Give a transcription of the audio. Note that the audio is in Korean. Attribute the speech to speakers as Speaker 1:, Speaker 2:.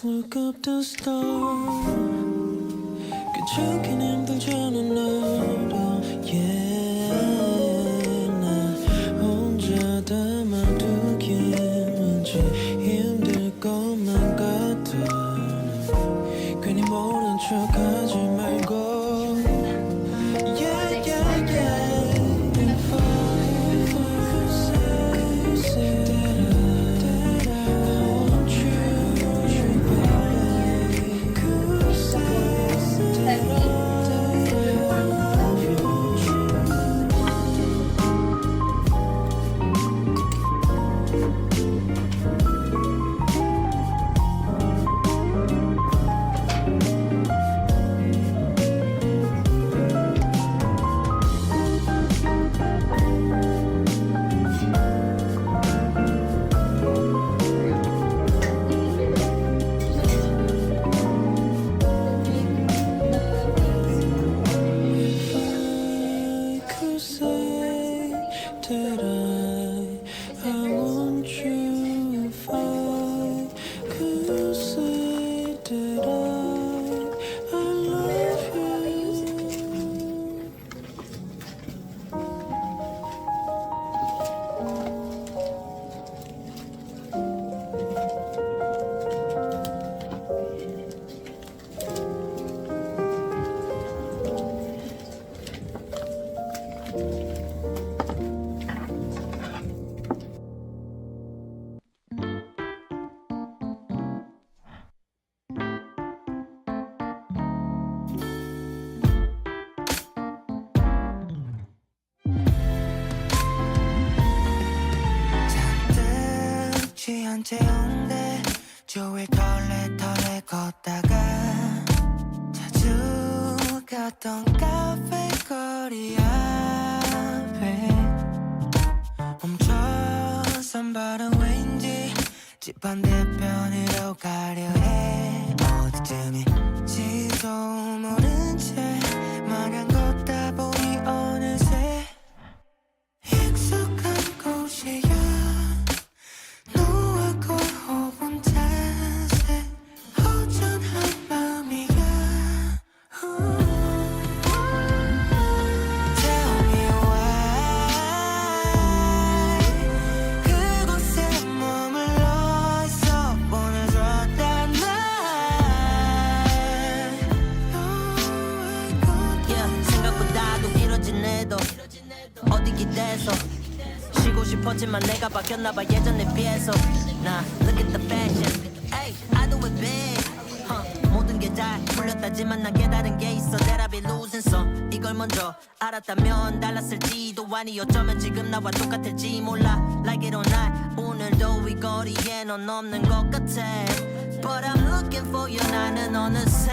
Speaker 1: look up the star. 그저긴 힘들잖아 너도 yeah. 나 혼자 담아두긴 왠지 힘들 것만 같아. 괜히 모른 척하지 말고 yeah, yeah, yeah. If I could say that I want you, baby. Could say that I love you. I could say that I want you. If I could say that I love you.
Speaker 2: 잔뜩 취한 채 온대 조일 털레 걷다가 자주 갔던 카페 거리 앞에 멈춰선 바람 왠지 집 반대편으로 가려 해. 어디쯤인지도 모른 채 마냥 걷다 보니 어느새 익숙한 곳이야. 너와 걸어온 자세 허전한 마음이야. Tell me why 그곳에 머물러 있어 보내줬단 날.
Speaker 3: Yeah, 생각보다도 이러진 애도 어디 기대서 쉬고 싶었지만 내가 바뀌었나봐 예전에 비해서. 나 look at the fashion, ay, I do it big. 모든 게 잘 풀렸다지만 난 깨달은 게 있어. That I be losing some. 이걸 먼저 알았다면 달랐을지도 아니 어쩌면 지금 나와 똑같을지 몰라. Like it or not 오늘도 이 거리에 넌 없는 것 같아. But I'm looking for you 나는 어느새